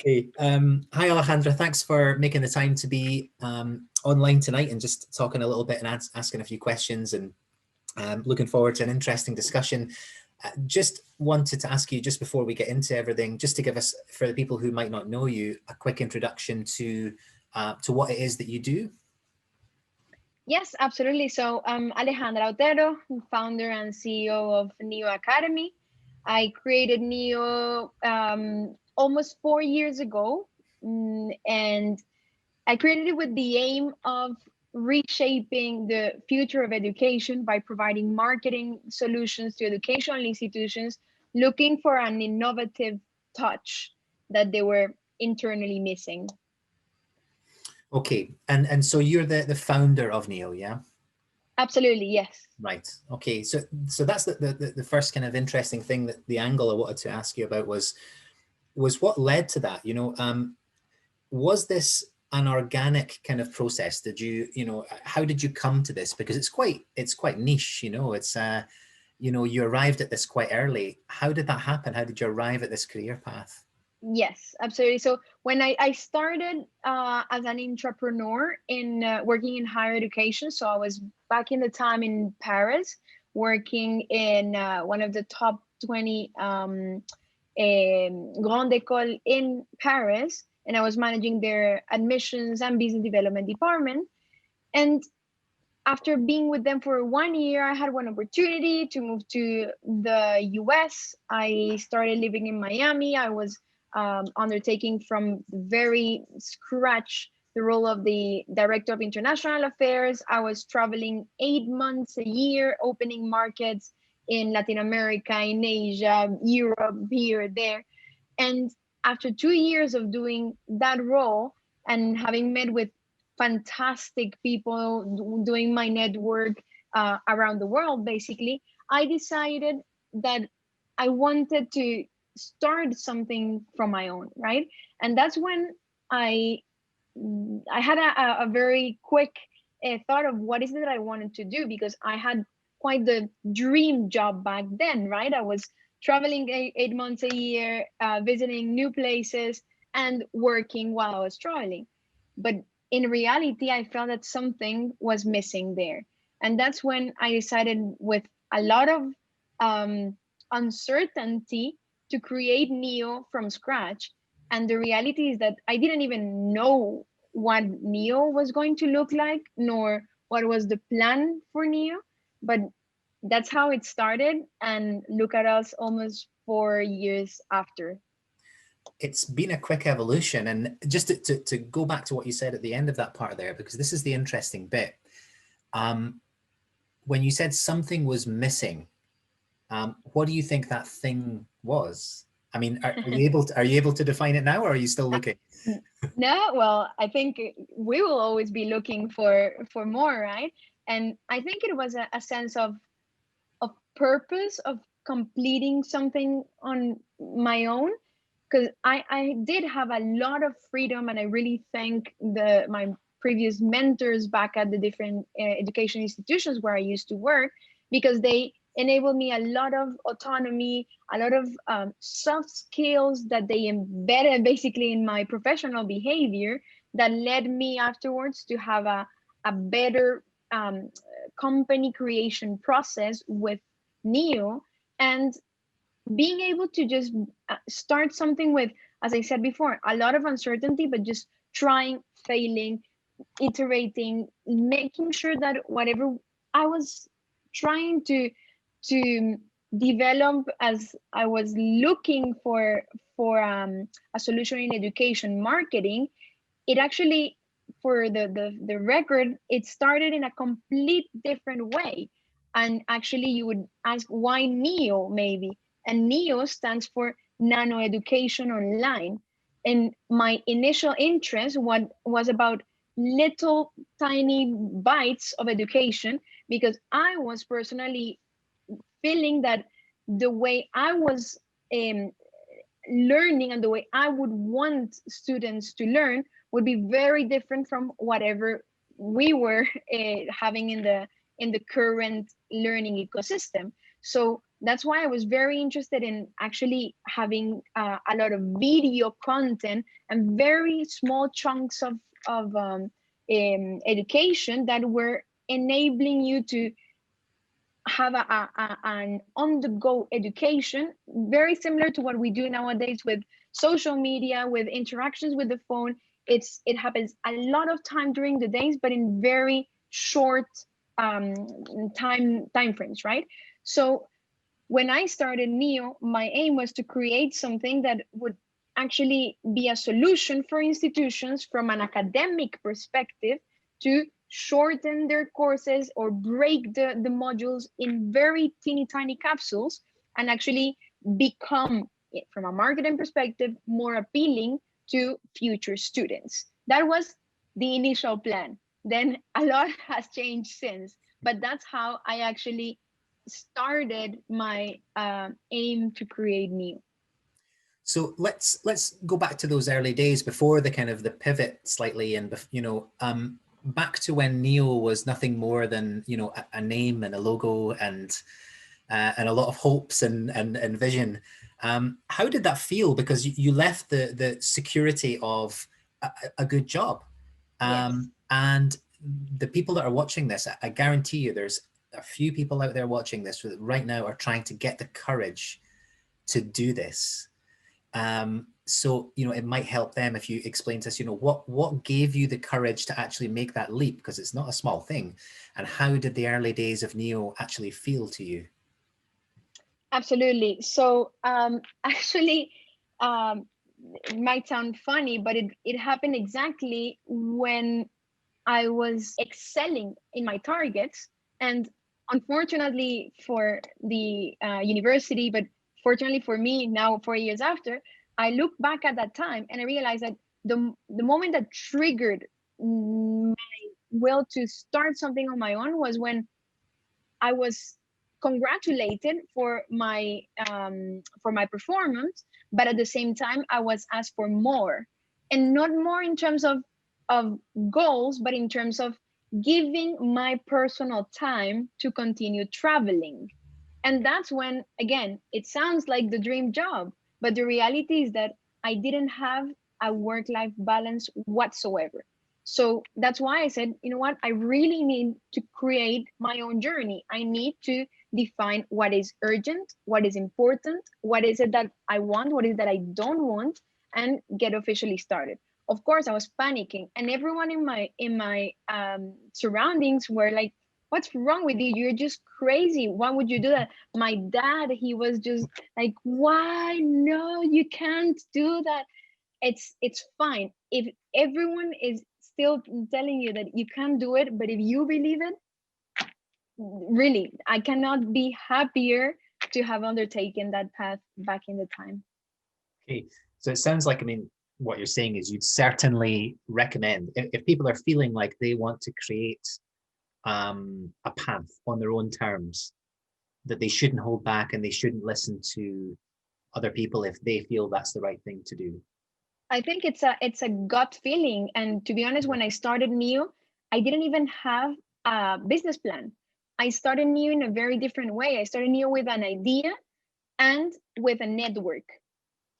Hey, hi Alejandra, thanks for making the time to be online tonight and just talking a little bit and asking a few questions, and looking forward to an interesting discussion. Just wanted to ask you, just before we get into everything, just to give us, for the people who might not know you, a quick introduction to what it is that you do. Yes, absolutely. So I'm Alejandra Otero, founder and CEO of GENEOUS Academy. I created GENEOUS almost 4 years ago, and I created it with the aim of reshaping the future of education by providing marketing solutions to educational institutions looking for an innovative touch that they were internally missing. Okay, and so you're the founder of GENEOUS, yeah? Absolutely, yes. Right. Okay. So that's the first kind of interesting thing, that the angle I wanted to ask you about was what led to that. Was this an organic kind of process? Did you how did you come to this? Because it's quite niche. It's you arrived at this quite early. How did that happen? How did you arrive at this career path? Yes, absolutely. So when I started as an entrepreneur in working in higher education, so I was back in the time in Paris, working in one of the top 20 grande école in Paris, and I was managing their admissions and business development department. And after being with them for 1 year, I had one opportunity to move to the US. I started living in Miami. I was undertaking from very scratch the role of the director of international affairs. I was traveling 8 months a year, opening markets in Latin America, in Asia, Europe, here, there. And after 2 years of doing that role and having met with fantastic people, doing my network around the world, basically, I decided that I wanted to start something from my own, right? And that's when I had a very quick thought of what is it that I wanted to do, because I had quite the dream job back then, right? I was traveling 8 months a year, visiting new places and working while I was traveling. But in reality, I felt that something was missing there. And that's when I decided, with a lot of uncertainty, to create GENEOUS from scratch. And the reality is that I didn't even know what GENEOUS was going to look like, nor what was the plan for GENEOUS. But that's how it started. And look at us almost 4 years after. It's been a quick evolution. And just to go back to what you said at the end of that part there, because this is the interesting bit. When you said something was missing, what do you think that thing was? I mean, are you able to define it now, or are you still looking? No, well, I think we will always be looking for more, right? And I think it was a sense of purpose, of completing something on my own, because I did have a lot of freedom, and I really thank my previous mentors back at the different education institutions where I used to work, because they enabled me a lot of autonomy, a lot of soft skills that they embedded basically in my professional behavior, that led me afterwards to have a better company creation process with GENEOUS, and being able to just start something with, as I said before, a lot of uncertainty, but just trying, failing, iterating, making sure that whatever I was trying to develop, as I was looking for a solution in education marketing, it actually, for the record, it started in a complete different way. And actually, you would ask, why GENEOUS, maybe? And GENEOUS stands for Nano Education Online. And my initial interest was about little tiny bites of education, because I was personally feeling that the way I was learning and the way I would want students to learn would be very different from whatever we were having in the current learning ecosystem. So That's why I was very interested in actually having a lot of video content and very small chunks of education that were enabling you to have an on-the-go education, very similar to what we do nowadays with social media, with interactions with the phone. It happens a lot of time during the days, but in very short um, time frames, right? So when I started Neo, my aim was to create something that would actually be a solution for institutions from an academic perspective to shorten their courses or break the modules in very teeny tiny capsules and actually become, from a marketing perspective, more appealing to future students. That was the initial plan. Then a lot has changed since, but that's how I actually started my aim to create Neo. So let's go back to those early days before the kind of the pivot slightly, and back to when Neo was nothing more than a name and a logo and a lot of hopes and vision. How did that feel? Because you left the security of a good job, Yes. and the people that are watching this, I guarantee you, there's a few people out there watching this right now are trying to get the courage to do this. So it might help them if you explain to us, what gave you the courage to actually make that leap, because it's not a small thing, and how did the early days of Neo actually feel to you? Absolutely. So actually, um, it might sound funny, but it happened exactly when I was excelling in my targets. And unfortunately for the university, but fortunately for me now, 4 years after, I look back at that time and I realized that the moment that triggered my will to start something on my own was when I was congratulated for my performance, but at the same time I was asked for more, and not more in terms of goals, but in terms of giving my personal time to continue traveling. And that's when, again, it sounds like the dream job, but the reality is that I didn't have a work-life balance whatsoever. So that's why I said, you know what, I really need to create my own journey. I need to define what is urgent, what is important, what is it that I want, what is it that I don't want, and get officially started. Of course, I was panicking, and everyone in my surroundings were like, what's wrong with you? You're just crazy. Why would you do that? My dad, he was just like, why? No, you can't do that. It's fine. If everyone is still telling you that you can't do it, but if you believe it, really, I cannot be happier to have undertaken that path back in the time. Okay, so it sounds like, what you're saying is you'd certainly recommend, if people are feeling like they want to create a path on their own terms, that they shouldn't hold back and they shouldn't listen to other people if they feel that's the right thing to do. I think it's a gut feeling. And to be honest, when I started Neo, I didn't even have a business plan. I started Neo in a very different way. I started Neo with an idea and with a network.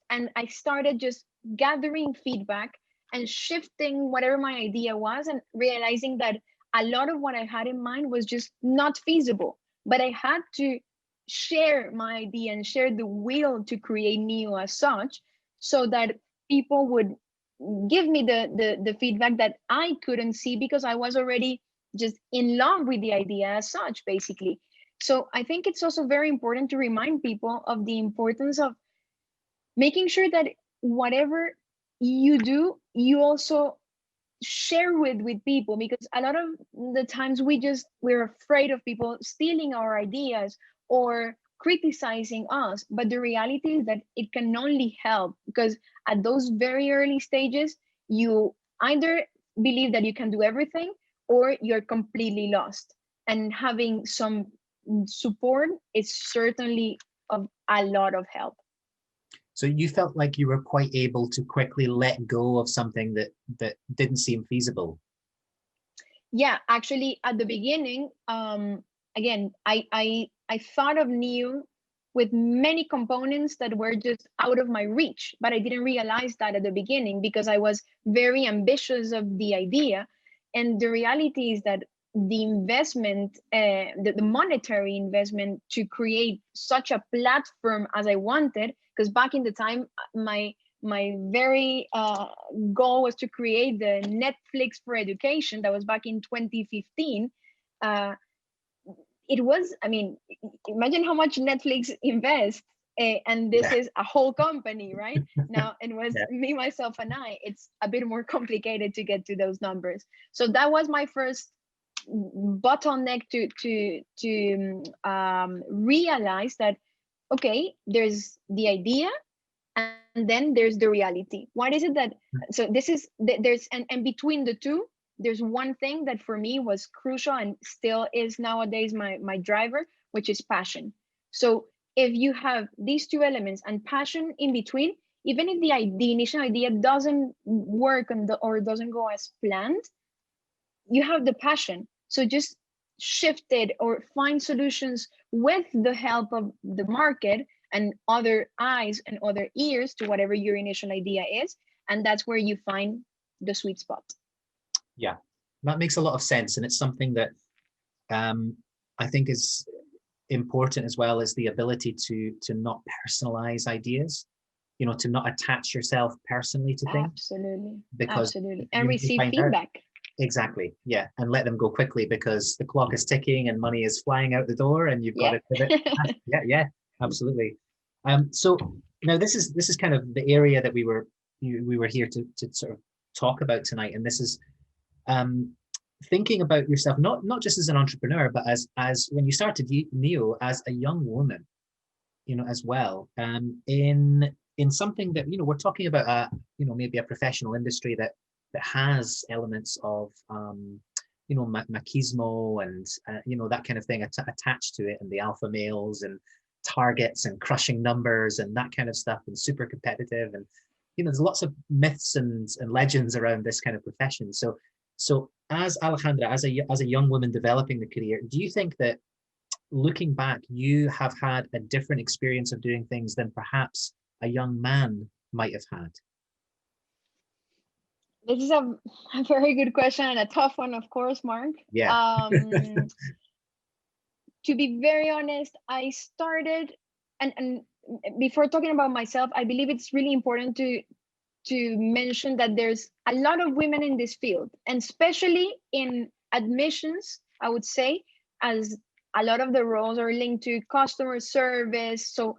And I started just gathering feedback and shifting whatever my idea was and realizing that a lot of what I had in mind was just not feasible. But I had to share my idea and share the will to create Neo as such, so that people would give me the feedback that I couldn't see because I was already just in love with the idea as such, basically. So I think it's also very important to remind people of the importance of making sure that whatever you do, you also share with people, because a lot of the times we're afraid of people stealing our ideas or criticizing us. But the reality is that it can only help, because at those very early stages, you either believe that you can do everything or you're completely lost, and having some support is certainly of a lot of help. So you felt like you were quite able to quickly let go of something that didn't seem feasible. Yeah, actually, at the beginning, again, I thought of Neo with many components that were just out of my reach. But I didn't realize that at the beginning because I was very ambitious of the idea. And the reality is that the investment, the monetary investment to create such a platform as I wanted, because back in the time, my very goal was to create the Netflix for education. That was back in 2015. It was, I mean, imagine how much Netflix invests, and this is a whole company, right? Now, it was me, myself, and I. It's a bit more complicated to get to those numbers. So that was my first bottleneck to realize that, okay, there's the idea, and then there's the reality. What is it that, so this is, there's, and between the two, there's one thing that for me was crucial and still is nowadays my driver, which is passion. So if you have these two elements and passion in between, even if the initial idea doesn't work or doesn't go as planned, you have the passion. So just shift it or find solutions with the help of the market and other eyes and other ears to whatever your initial idea is. And that's where you find the sweet spot. Yeah, that makes a lot of sense. And it's something that I think is important as well, as the ability to not personalize ideas, you know, to not attach yourself personally to things. Absolutely. Because absolutely. And receive feedback. Exactly. Yeah. And let them go quickly because the clock is ticking and money is flying out the door and you've got to pivot. Yeah, absolutely. So now this is kind of the area that we were here to sort of talk about tonight. And this is thinking about yourself, not just as an entrepreneur, but as when you started Neo as a young woman, you know, as well, in something that, you know, we're talking about, you know, maybe a professional industry that has elements of, you know, machismo and, you know, that kind of thing attached to it, and the alpha males and targets and crushing numbers and that kind of stuff, and super competitive. And, you know, there's lots of myths and legends around this kind of profession. So as Alejandra, as a young woman developing the career, do you think that looking back, you have had a different experience of doing things than perhaps a young man might have had? This is a very good question and a tough one, of course, Mark. Yeah. To be very honest, I started, and before talking about myself, I believe it's really important to mention that there's a lot of women in this field, and especially in admissions, I would say, as a lot of the roles are linked to customer service. So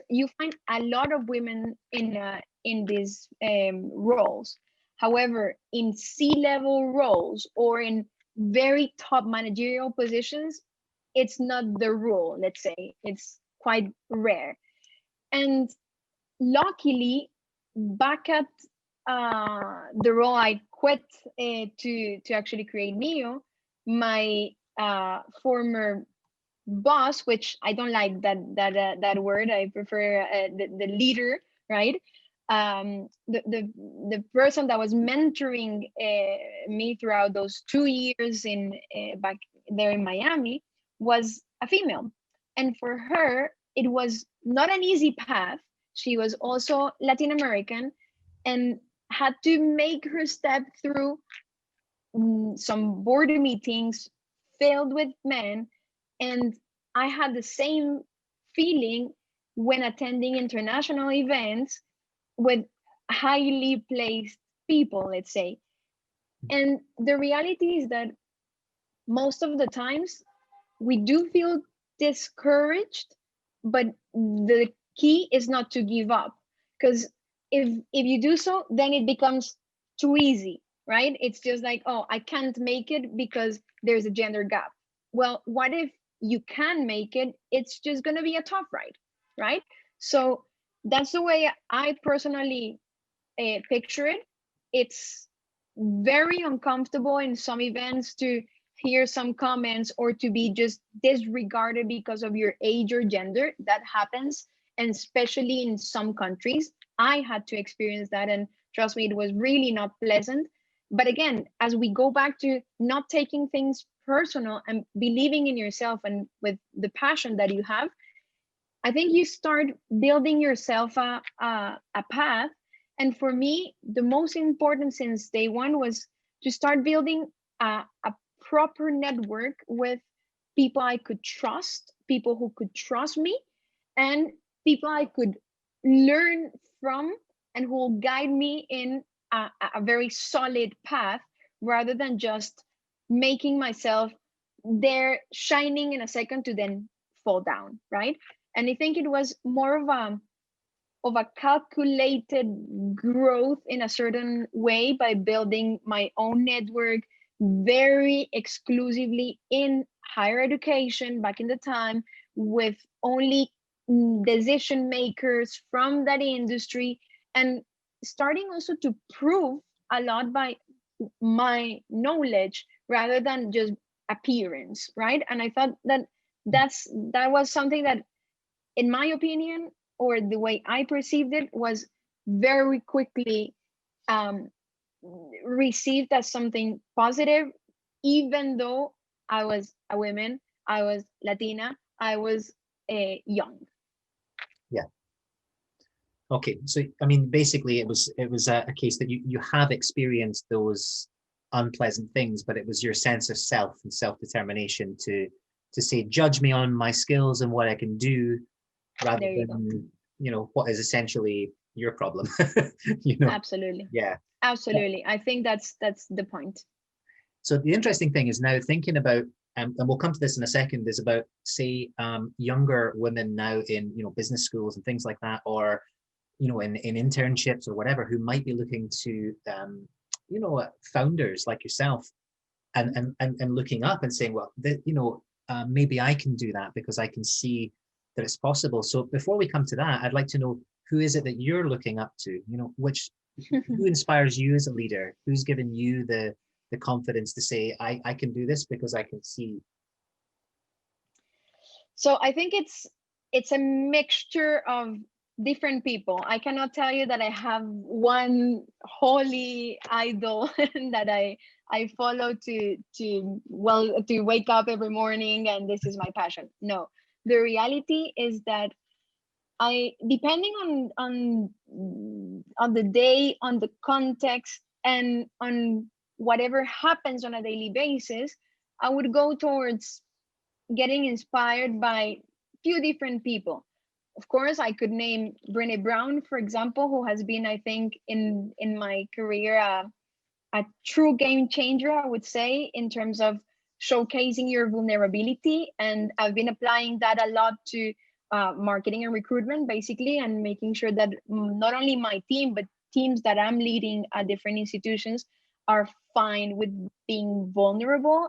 you find a lot of women in these roles. However, in C-level roles or in very top managerial positions, it's not the rule, let's say. It's quite rare. And luckily, back at the role I quit to actually create Neo, my former boss, which I don't like that word, I prefer the leader, right? The person that was mentoring me throughout those 2 years in back there in Miami was a female, and for her it was not an easy path. She was also Latin American and had to make her step through some board meetings filled with men. And I had the same feeling when attending international events with highly placed people, let's say. And the reality is that most of the times we do feel discouraged, but the key is not to give up, because if you do so, then it becomes too easy, right? It's just like, oh, I can't make it because there's a gender gap. Well, what if you can make it? It's just going to be a tough ride, right? So that's the way I personally picture it. It's very uncomfortable in some events to hear some comments or to be just disregarded because of your age or gender. That happens, and especially in some countries. I had to experience that, and trust me, it was really not pleasant. But again, as we go back to not taking things personal and believing in yourself and with the passion that you have, I think you start building yourself a path. And for me, the most important since day one was to start building a proper network with people I could trust, people who could trust me, and people I could learn from and who will guide me in a very solid path rather than just making myself there shining in a second to then fall down, right? And I think it was more of a calculated growth in a certain way by building my own network very exclusively in higher education back in the time, with only decision makers from that industry, and starting also to prove a lot by my knowledge rather than just appearance, right? And I thought that that was something that, in my opinion, or the way I perceived it, was very quickly um, received as something positive, even though I was a woman, I was Latina, I was young. Yeah. Okay. So, I mean, basically it was a case that you have experienced those unpleasant things, but it was your sense of self and self-determination to say, judge me on my skills and what I can do, rather There you go. than, what is essentially your problem. Absolutely. Yeah. Absolutely. I think that's the point. So the interesting thing is now thinking about, and we'll come to this in a second, is about, say, younger women now in, business schools and things like that, or, in internships or whatever, who might be looking to, founders like yourself, and looking up and saying, well, maybe I can do that because I can see that it's possible. So before we come to that, I'd like to know, who is it that you're looking up to? Who inspires you as a leader? Who's given you the confidence to say, I can do this because I can see? So I think it's a mixture of different people. I cannot tell you that I have one holy idol that I follow to wake up every morning and this is my passion. No. The reality is that depending on the day, on the context, and on whatever happens on a daily basis, I would go towards getting inspired by few different people. Of course, I could name Brené Brown, for example, who has been, I think, in my career, a true game changer, I would say, in terms of showcasing your vulnerability. And I've been applying that a lot to marketing and recruitment, basically, and making sure that not only my team, but teams that I'm leading at different institutions are fine with being vulnerable,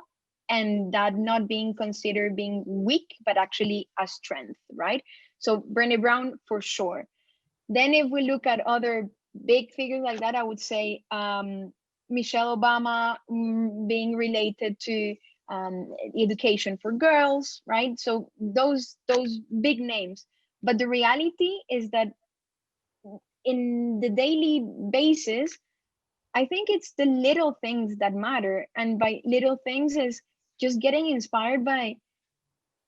and that not being considered being weak, but actually a strength, right? So Brené Brown, for sure. Then if we look at other big figures like that, I would say Michelle Obama, being related to education for girls, right? So those big names. But the reality is that in the daily basis, I think it's the little things that matter. And by little things is just getting inspired by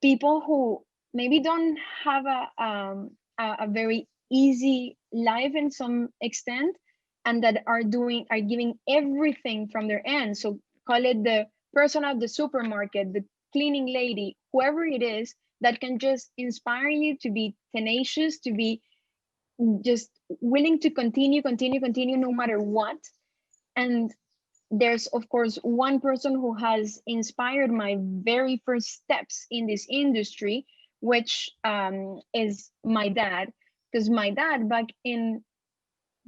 people who maybe don't have a very easy life in some extent, and that are giving everything from their end. So call it the person at the supermarket, the cleaning lady, whoever it is, that can just inspire you to be tenacious, to be just willing to continue no matter what. And there's, of course, one person who has inspired my very first steps in this industry, which is my dad. Because my dad, back in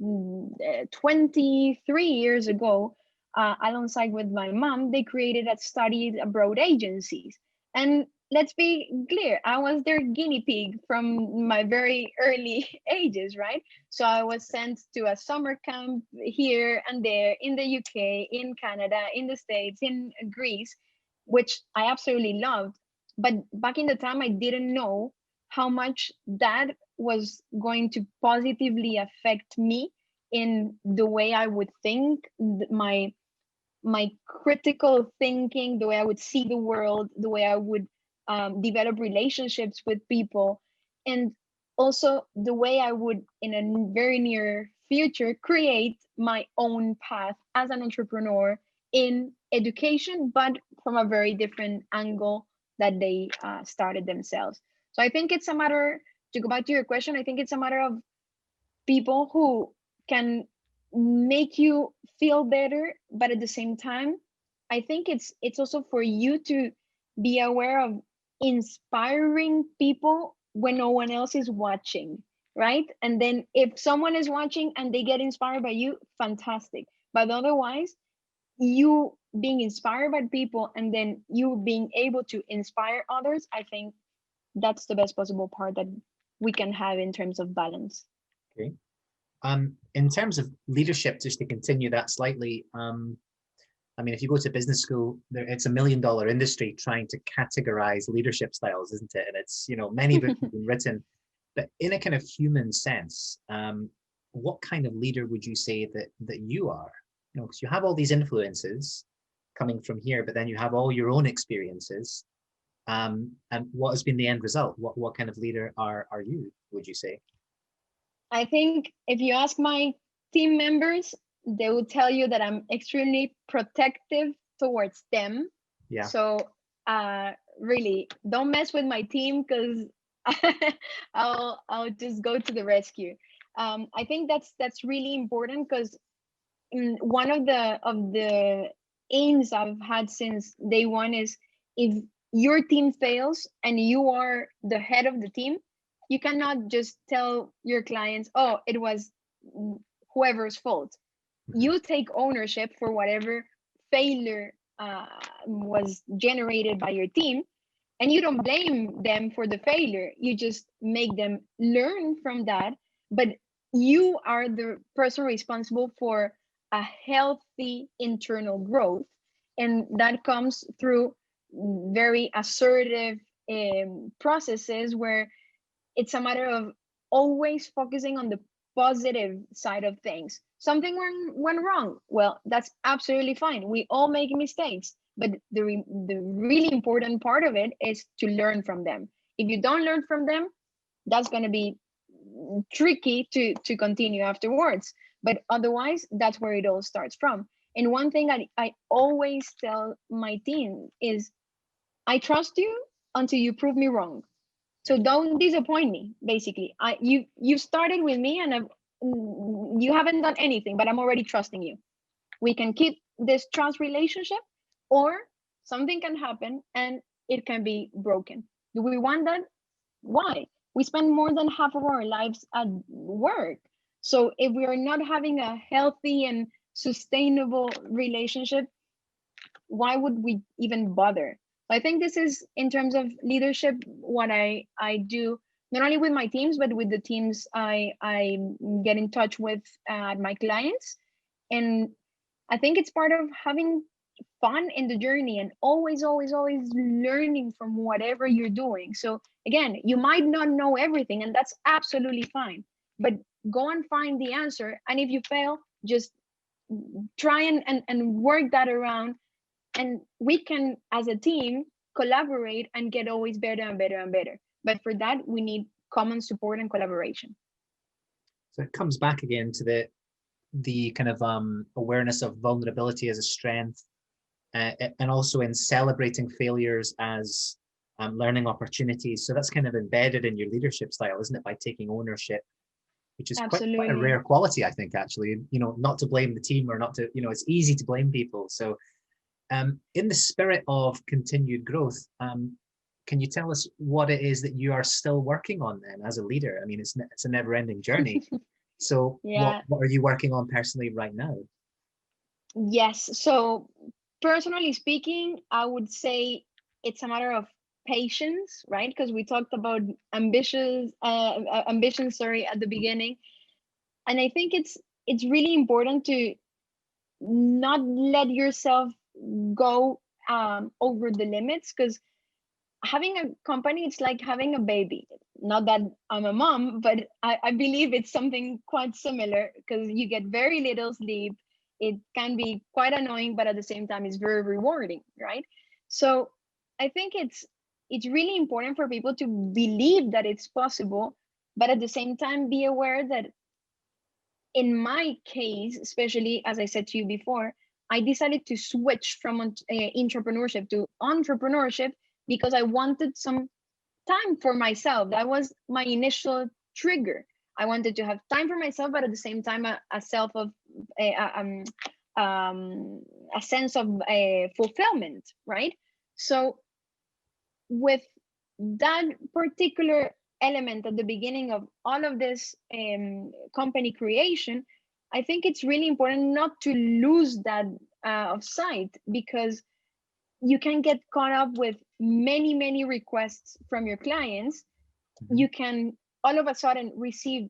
23 years ago, alongside with my mom, they created a studied abroad agencies. And let's be clear, I was their guinea pig from my very early ages, right? So I was sent to a summer camp here and there in the UK, in Canada, in the States, in Greece, which I absolutely loved. But back in the time, I didn't know how much that was going to positively affect me in the way I would think, my critical thinking, the way I would see the world, the way I would develop relationships with people. And also the way I would in a very near future create my own path as an entrepreneur in education, but from a very different angle that they started themselves. So I think it's a matter, to go back to your question, I think it's a matter of people who can make you feel better, but at the same time, I think it's also for you to be aware of inspiring people when no one else is watching, right? And then if someone is watching and they get inspired by you, fantastic. But otherwise, you being inspired by people and then you being able to inspire others, I think that's the best possible part that we can have in terms of balance. Okay. In terms of leadership, just to continue that slightly, I mean, if you go to business school, it's $1 million industry trying to categorize leadership styles, isn't it? And it's, you know, many books have been written, but in a kind of human sense, what kind of leader would you say that you are? You know, because you have all these influences coming from here, but then you have all your own experiences. And what has been the end result? What kind of leader are you, would you say? I think if you ask my team members, they will tell you that I'm extremely protective towards them. Yeah. So really don't mess with my team because I'll just go to the rescue. I think that's really important because one of the aims I've had since day one is if your team fails and you are the head of the team, you cannot just tell your clients, oh, it was whoever's fault. You take ownership for whatever failure was generated by your team, and you don't blame them for the failure. You just make them learn from that, but you are the person responsible for a healthy internal growth, and that comes through very assertive processes where it's a matter of always focusing on the positive side of things. Something went wrong. Well, that's absolutely fine. We all make mistakes, but the really important part of it is to learn from them. If you don't learn from them, that's going to be tricky to continue afterwards. But otherwise, that's where it all starts from. And one thing I always tell my team is, I trust you until you prove me wrong. So don't disappoint me. Basically, you started with me and you haven't done anything, but I'm already trusting you. We can keep this trust relationship, or something can happen and it can be broken. Do we want that? Why? We spend more than half of our lives at work. So if we are not having a healthy and sustainable relationship, why would we even bother? I think this is, in terms of leadership, what I do not only with my teams but with the teams I get in touch with my clients. And I think it's part of having fun in the journey and always learning from whatever you're doing. So again, you might not know everything, and that's absolutely fine, but go and find the answer. And if you fail, just try and work that around, and we can as a team collaborate and get always better and better and better. But for that, we need common support and collaboration. So it comes back again to the kind of awareness of vulnerability as a strength, and also in celebrating failures as learning opportunities. So that's kind of embedded in your leadership style, isn't it? By taking ownership, which is quite a rare quality, I think, actually. You know, not to blame the team, or not to, you know, it's easy to blame people. So in the spirit of continued growth, can you tell us what it is that you are still working on then as a leader? I mean, it's a never-ending journey. So Yeah. what are you working on personally right now? Yes. So personally speaking, I would say it's a matter of patience, right? Because we talked about ambition, sorry, at the beginning. And I think it's really important to not let yourself go over the limits, because having a company, it's like having a baby. Not that I'm a mom, but I believe it's something quite similar, because you get very little sleep. It can be quite annoying, but at the same time it's very rewarding, right? So I think it's really important for people to believe that it's possible, but at the same time be aware that in my case, especially as I said to you before, I decided to switch from entrepreneurship to entrepreneurship because I wanted some time for myself. That was my initial trigger. I wanted to have time for myself, but at the same time, a self of a sense of fulfillment, right? So with that particular element at the beginning of all of this company creation, I think it's really important not to lose that of sight, because you can get caught up with many requests from your clients. You can all of a sudden receive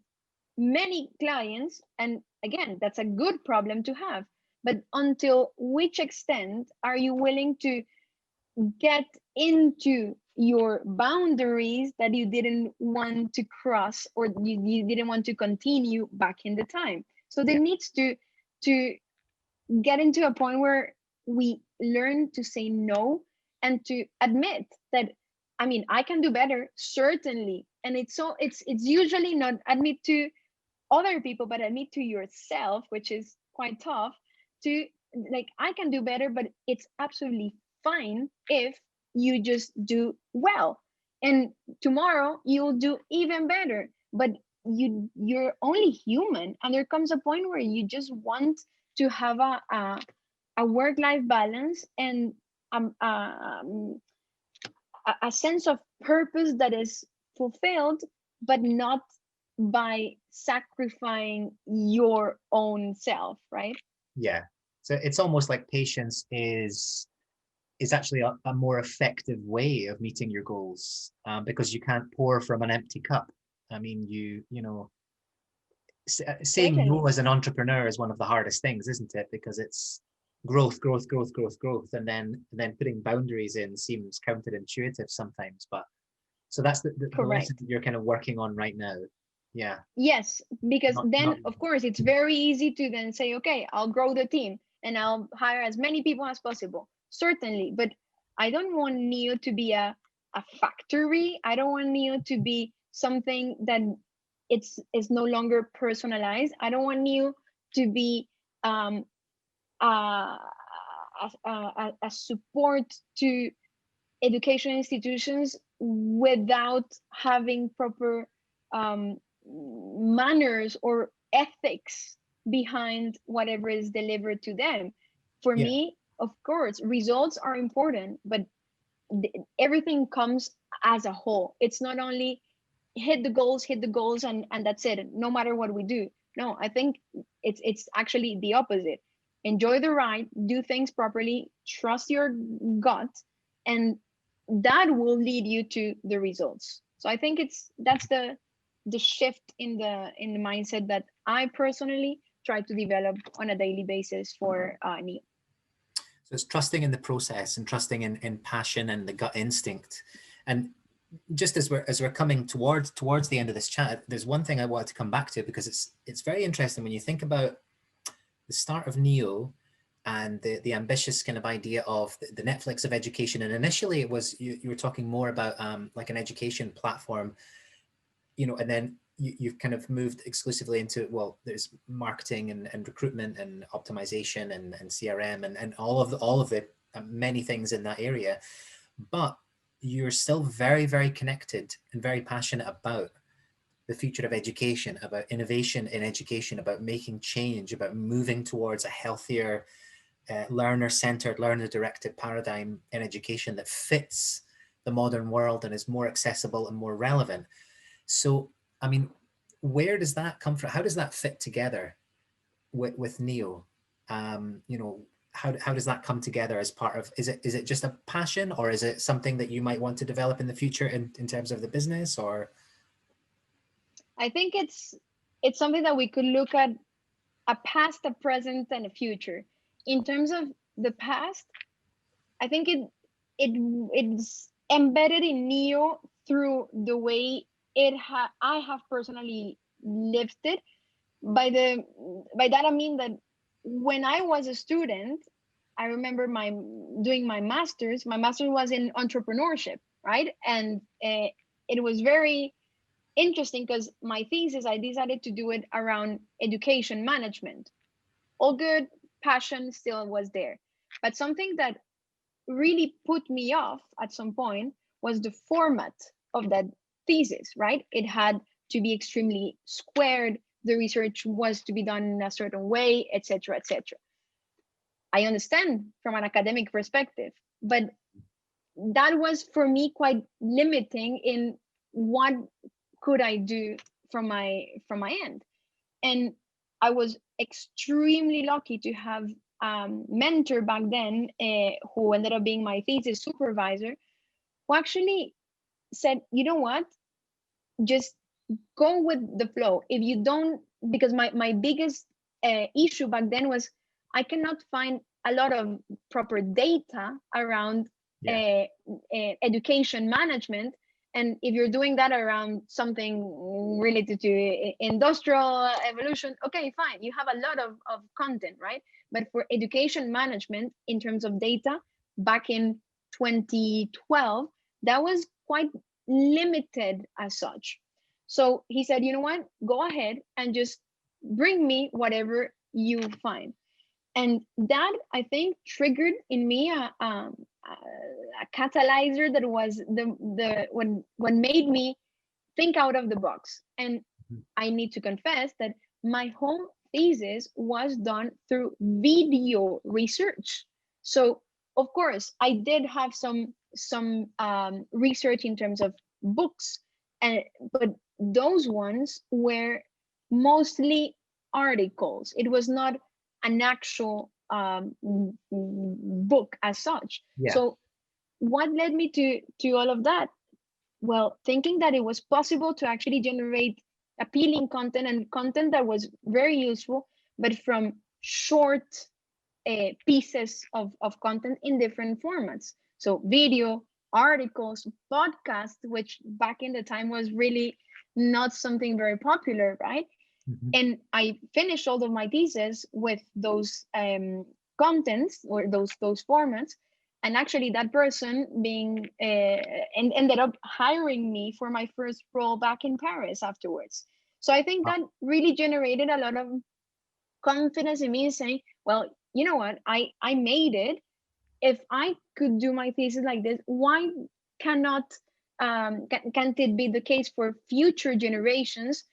many clients, and again, that's a good problem to have, but until which extent are you willing to get into your boundaries that you didn't want to cross, or you didn't want to continue back in the time? So there needs to get into a point where we learn to say no and to admit that, I mean, I can do better, certainly. And it's usually not admit to other people, but admit to yourself, which is quite tough to, like, I can do better, but it's absolutely fine if you just do well. And tomorrow you'll do even better. But you're only human, and there comes a point where you just want to have a work-life balance and a sense of purpose that is fulfilled, but not by sacrificing your own self, right? Yeah. So it's almost like patience is actually a more effective way of meeting your goals, because you can't pour from an empty cup. I mean, you know, saying no Certainly. as an entrepreneur is one of the hardest things, isn't it? Because it's growth, and then putting boundaries in seems counterintuitive sometimes. But so that's the lesson Correct. that you're kind of working on right now. Yeah. Yes, because Not then, of course, it's very easy to then say, okay, I'll grow the team and I'll hire as many people as possible. Certainly. But I don't want Neo to be a factory. I don't want Neo to be something that it's no longer personalized. I don't want Neo to be um, a, a support to education institutions without having proper manners or ethics behind whatever is delivered to them. For yeah. me, of course, results are important, but everything comes as a whole. It's not only hit the goals, and that's it, no matter what we do. No, I think it's actually the opposite. Enjoy the ride, do things properly, trust your gut, and that will lead you to the results. So I think that's the shift in the mindset that I personally try to develop on a daily basis for Neo. So it's trusting in the process and trusting in passion and the gut instinct. And just as we're coming towards the end of this chat, there's one thing I wanted to come back to, because it's very interesting when you think about the start of Neo and the ambitious kind of idea of the Netflix of education. And initially it was, you were talking more about like an education platform, you know, and then you've kind of moved exclusively into, well, there's marketing and recruitment and optimization and CRM and all of the many things in that area. But you're still very connected and very passionate about the future of education, about innovation in education, about making change, about moving towards a healthier, learner-centered, learner-directed paradigm in education that fits the modern world and is more accessible and more relevant. So, I mean, where does that come from? How does that fit together with Neo? You know, how does that come together as part of, is it just a passion, or is it something that you might want to develop in the future in terms of the business, or? I think it's something that we could look at, a past, a present, and a future. In terms of the past, I think it's embedded in Neo through the way I have personally lived it. By that I mean that when I was a student, I remember doing my master's. My master's was in entrepreneurship, right? And it was very interesting because my thesis, I decided to do it around education management. All good, passion still was there. But something that really put me off at some point was the format of that thesis, right? It had to be extremely squared. The research was to be done in a certain way, etc., etc. I understand from an academic perspective, but that was for me quite limiting in what could I do from my end. And I was extremely lucky to have mentor back then, who ended up being my thesis supervisor, who actually said, you know what, just go with the flow. If you don't, because my biggest issue back then was I cannot find a lot of proper data around Yeah. education management. And if you're doing that around something related to industrial evolution, okay, fine, you have a lot of content, right? But for education management in terms of data back in 2012, that was quite limited as such. So he said, you know what, go ahead and just bring me whatever you find. And that, I think, triggered in me a catalyzer that was the what made me think out of the box. And I need to confess that my whole thesis was done through video research. So of course I did have some research in terms of books, and but those ones were mostly articles. It was not an actual book as such. Yeah. So what led me to all of that? Well, thinking that it was possible to actually generate appealing content and content that was very useful, but from short pieces of content in different formats. So video, articles, podcasts, which back in the time was really not something very popular, right? Mhm. And I finished all of my thesis with those contents or those formats. And actually, that person being and ended up hiring me for my first role back in Paris afterwards. So I think that really generated a lot of confidence in me, saying, "Well, you know what? I made it. If I could do my thesis like this, why cannot can't it be the case for future generations,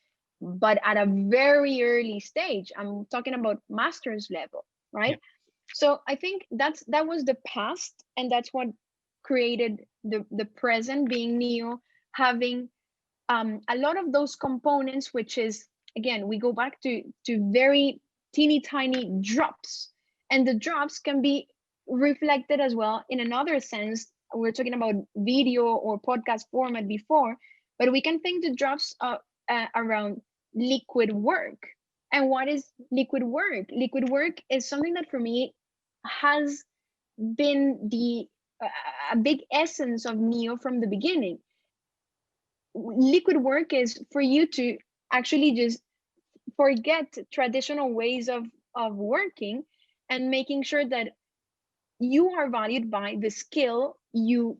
but at a very early stage? I'm talking about master's level, Yeah. right? So I think that was the past, and that's what created the present, being NEO, having a lot of those components, which is, again, we go back to very teeny tiny drops, and the drops can be reflected as well in another sense. We're talking about video or podcast format before, but we can think the drops around liquid work. And what is liquid work? Liquid work is something that for me has been the a big essence of NEO from the beginning. Liquid work is for you to actually just forget traditional ways of working, and making sure that you are valued by the skill you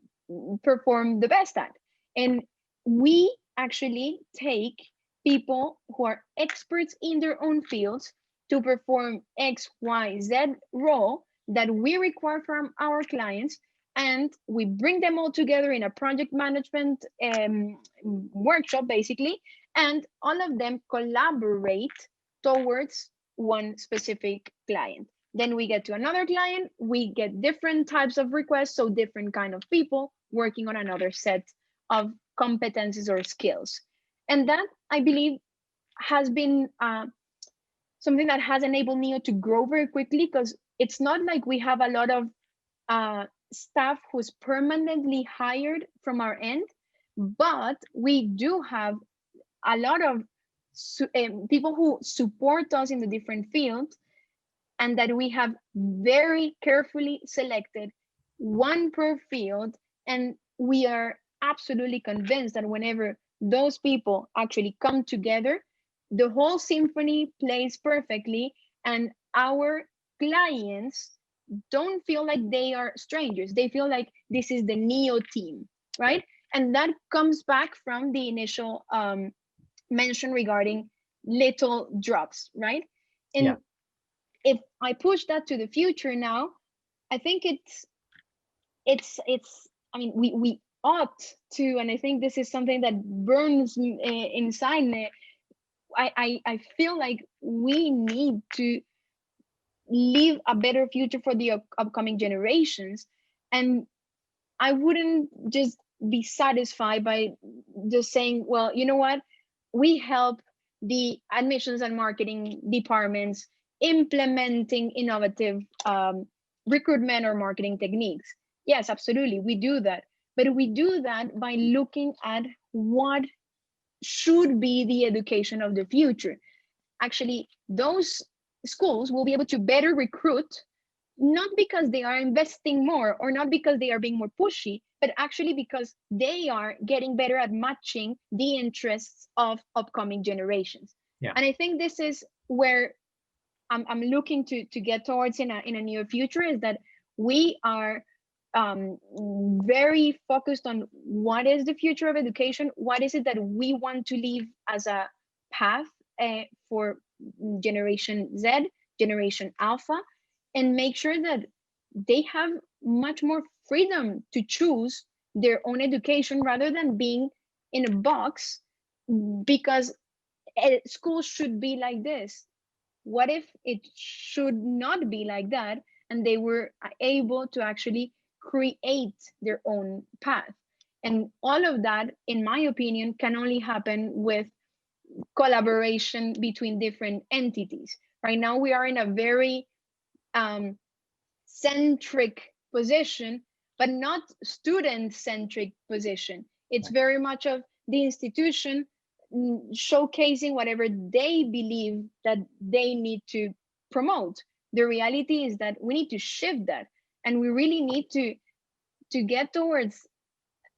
perform the best at. And we actually take people who are experts in their own fields to perform XYZ role that we require from our clients, and we bring them all together in a project management workshop, basically, and all of them collaborate towards one specific client. Then we get to another client, we get different types of requests, so different kind of people working on another set of competencies or skills. And that, I believe, has been something that has enabled NEO to grow very quickly, because it's not like we have a lot of staff who's permanently hired from our end, but we do have a lot of people who support us in the different fields, and that we have very carefully selected one per field. And we are absolutely convinced that whenever those people actually come together, the whole symphony plays perfectly, and our clients don't feel like they are strangers. They feel like this is the NEO team, right? And that comes back from the initial mention regarding little drops, right? And Yeah. if I push that to the future now, I think it's I mean, we ought to, and I think this is something that burns inside me. I feel like we need to leave a better future for the upcoming generations. And I wouldn't just be satisfied by just saying, well, you know what, we help the admissions and marketing departments implementing innovative recruitment or marketing techniques. Yes, absolutely, we do that. But we do that by looking at what should be the education of the future. Actually, those schools will be able to better recruit, not because they are investing more or not because they are being more pushy, but actually because they are getting better at matching the interests of upcoming generations. Yeah. And I think this is where I'm looking to get towards in a near future, is that we are very focused on what is the future of education, what is it that we want to leave as a path for Generation Z, Generation Alpha, and make sure that they have much more freedom to choose their own education rather than being in a box because school should be like this. What if it should not be like that and they were able to actually create their own path? And all of that, in my opinion, can only happen with collaboration between different entities. Right now, we are in a very centric position, but not student centric position. It's very much of the institution showcasing whatever they believe that they need to promote. The reality is that we need to shift that, and we really need to get towards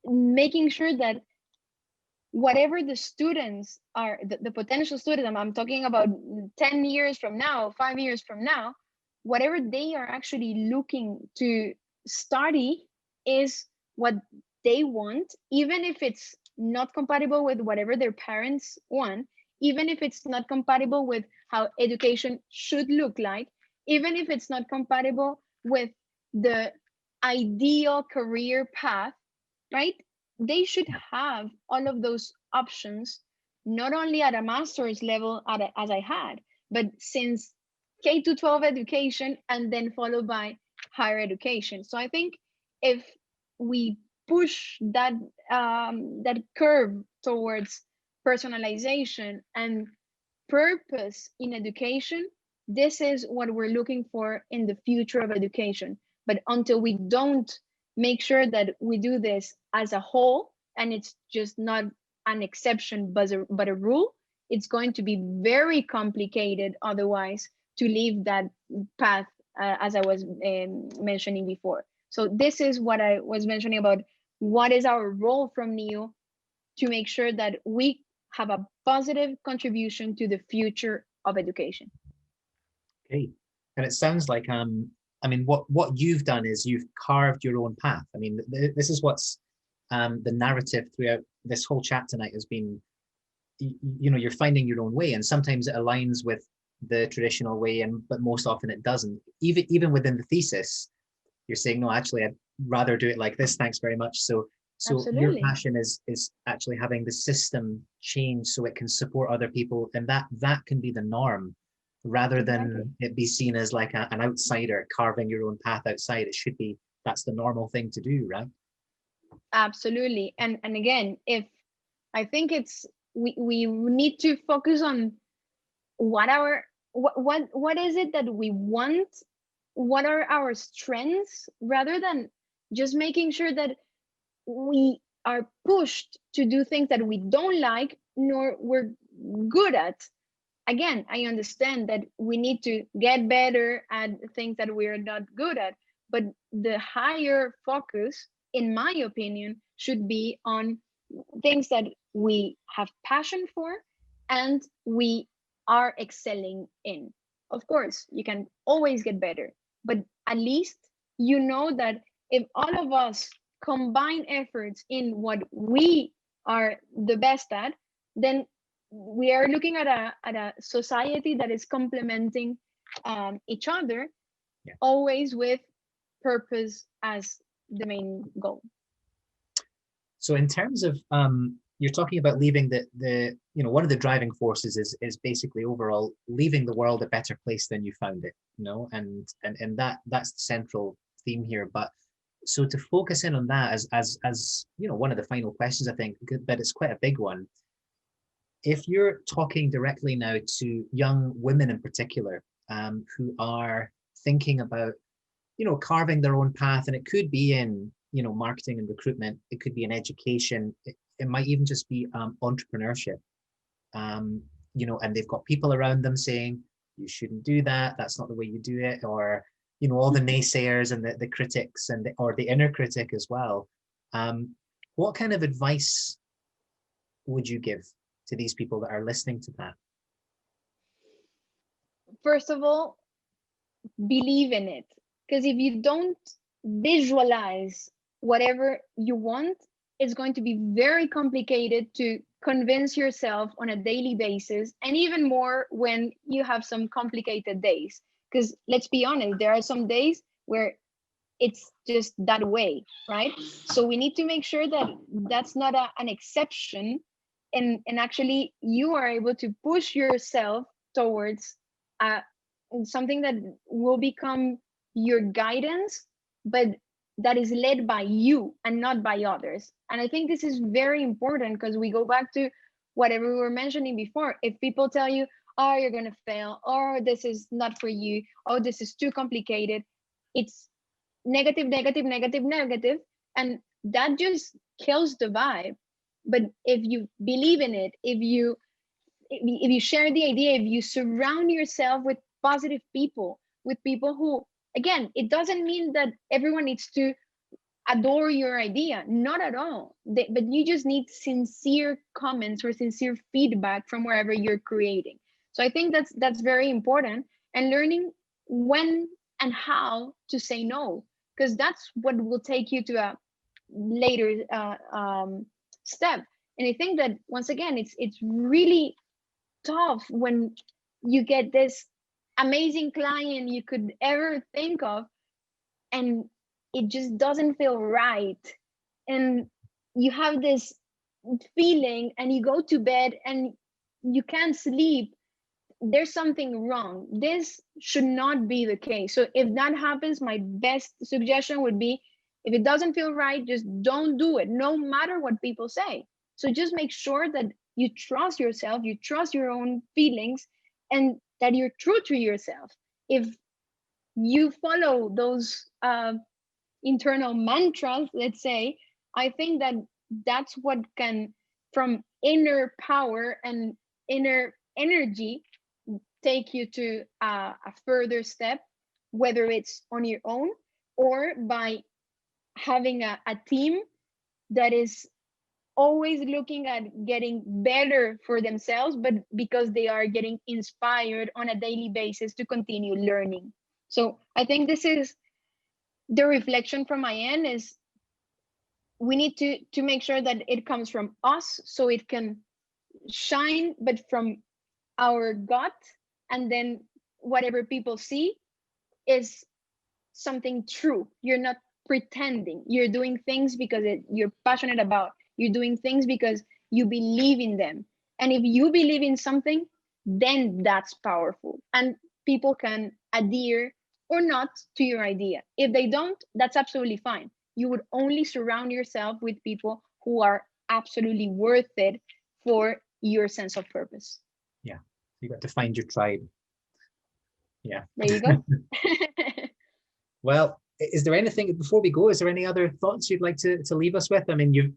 making sure that whatever the students are, the potential students, I'm talking about 10 years from now, 5 years from now, whatever they are actually looking to study is what they want, even if it's not compatible with whatever their parents want, even if it's not compatible with how education should look like, even if it's not compatible with the ideal career path, right? They should have all of those options, not only at a master's level as I had, but since K to 12 education and then followed by higher education. So I think if we push that curve towards personalization and purpose in education, this is what we're looking for in the future of education. But until we don't make sure that we do this as a whole, and it's just not an exception but a rule, it's going to be very complicated otherwise to leave that path as I was mentioning before. So this is what I was mentioning about what is our role from NEO to make sure that we have a positive contribution to the future of education. Okay. And it sounds like I mean, what you've done is you've carved your own path. I mean, this is what's the narrative throughout this whole chat tonight has been. You know, you're finding your own way, and sometimes it aligns with the traditional way, but most often it doesn't. Even within the thesis, you're saying, no, actually, I'd rather do it like this. Thanks very much. So your Absolutely. passion is actually having the system change so it can support other people, and that can be the norm rather Exactly. than it be seen as like an outsider carving your own path outside. It should be, that's the normal thing to do, right? Absolutely. And again, if I think it's we need to focus on what our what is it that we want, what are our strengths, rather than just making sure that we are pushed to do things that we don't like nor we're good at. Again, I understand that we need to get better at things that we're not good at, but the higher focus, in my opinion, should be on things that we have passion for and we are excelling in. Of course, you can always get better, but at least you know that if all of us combine efforts in what we are the best at, then we are looking at a society that is complementing each other, Yeah. always with purpose as the main goal. So in terms of you're talking about leaving the one of the driving forces is basically overall leaving the world a better place than you found it, and that's the central theme here. But so to focus in on that as one of the final questions, I think, but it's quite a big one. If you're talking directly now to young women in particular, who are thinking about carving their own path, and it could be in marketing and recruitment, it could be in education, it might even just be entrepreneurship, and they've got people around them saying you shouldn't do that, that's not the way you do it, or all the naysayers and the critics or the inner critic as well. What kind of advice would you give to these people that are listening to that? First of all, believe in it, because if you don't visualize whatever you want, it's going to be very complicated to convince yourself on a daily basis, and even more when you have some complicated days. Because let's be honest, there are some days where it's just that way, right? So we need to make sure that that's not an exception, and actually you are able to push yourself towards something that will become your guidance, but that is led by you and not by others. And I think this is very important, because we go back to whatever we were mentioning before. If people tell you, oh, you're going to fail, or this is not for you, oh, this is too complicated, it's negative, negative, negative, negative, and that just kills the vibe. But if you believe in it, if you share the idea, if you surround yourself with positive people, with people who, again, it doesn't mean that everyone needs to adore your idea, not at all, but you just need sincere comments or sincere feedback from wherever you're creating. So I think that's very important, and learning when and how to say no, because that's what will take you to a later step. And I think that, once again, it's really tough when you get this amazing client you could ever think of, and it just doesn't feel right, and you have this feeling, and you go to bed and you can't sleep. There's something wrong. This should not be the case. So if that happens, my best suggestion would be, if it doesn't feel right, just don't do it, no matter what people say. So just make sure that you trust yourself, you trust your own feelings, and that you're true to yourself. If you follow those internal mantras, let's say, I think that that's what can, from inner power and inner energy, take you to a further step, whether it's on your own or by having a team that is always looking at getting better for themselves, but because they are getting inspired on a daily basis to continue learning. So I think this is the reflection from my end, is we need to make sure that it comes from us so it can shine, but from our gut, and then whatever people see is something true. You're not pretending. You're doing things because you're passionate about. You're doing things because you believe in them. And if you believe in something, then that's powerful. And people can adhere or not to your idea. If they don't, that's absolutely fine. You would only surround yourself with people who are absolutely worth it for your sense of purpose. Yeah, you got to find your tribe. Yeah. There you go. Well, is there anything, before we go, is there any other thoughts you'd like to leave us with? I mean, you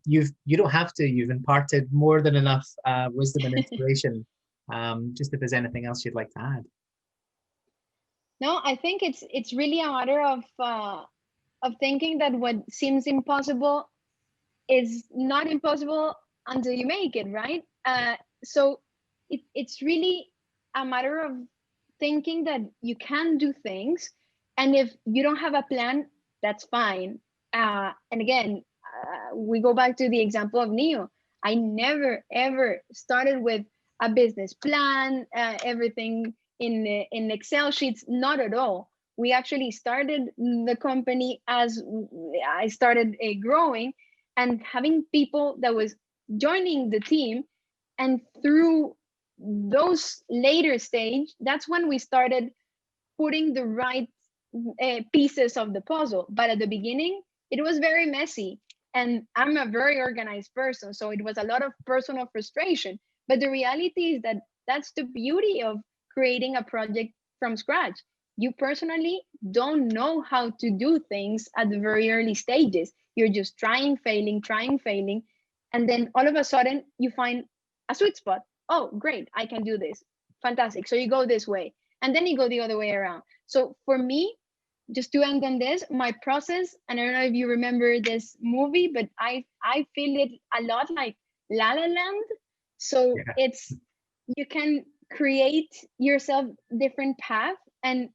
don't have to, you've imparted more than enough wisdom and inspiration. Just if there's anything else you'd like to add. No, I think it's really a matter of thinking that what seems impossible is not impossible until you make it, right? So it's really a matter of thinking that you can do things, and if you don't have a plan, that's fine. And again, we go back to the example of Neo. I never ever started with a business plan, everything in Excel sheets. Not at all. We actually started the company as I started growing, and having people that was joining the team, and through those later stage, that's when we started putting the right pieces of the puzzle. But at the beginning, it was very messy. And I'm a very organized person, so it was a lot of personal frustration. But the reality is that that's the beauty of creating a project from scratch. You personally don't know how to do things at the very early stages. You're just trying, failing. And then all of a sudden you find a sweet spot. Oh, great, I can do this. Fantastic. So you go this way, and then you go the other way around. So for me, just to end on this, my process, and I don't know if you remember this movie, but I feel it a lot like La La Land. So Yeah. it's, you can create yourself different path, and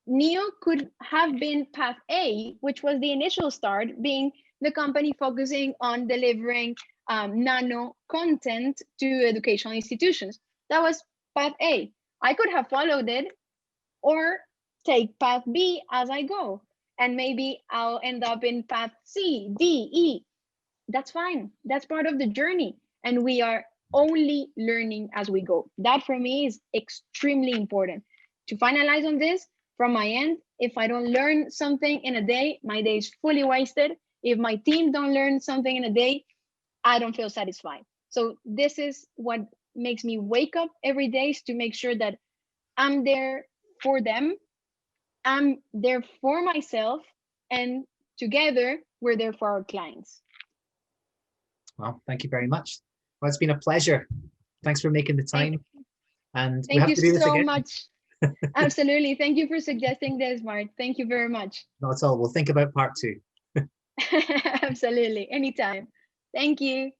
Neo could have been path A, which was the initial start, being the company focusing on delivering nano content to educational institutions. That was path A. I could have followed it, or take path B as I go. And maybe I'll end up in path C, D, E. That's fine. That's part of the journey. And we are only learning as we go. That for me is extremely important. To finalize on this, from my end, if I don't learn something in a day, my day is fully wasted. If my team don't learn something in a day, I don't feel satisfied. So this is what makes me wake up every day, is to make sure that I'm there for them, I'm there for myself, and together we're there for our clients. Well, thank you very much. Well, it's been a pleasure. Thanks for making the time. And we Thank have you to do this so again. much. Absolutely. Thank you for suggesting this, Mark. Thank you very much. Not at all. We'll think about part 2. Absolutely. Anytime. Thank you.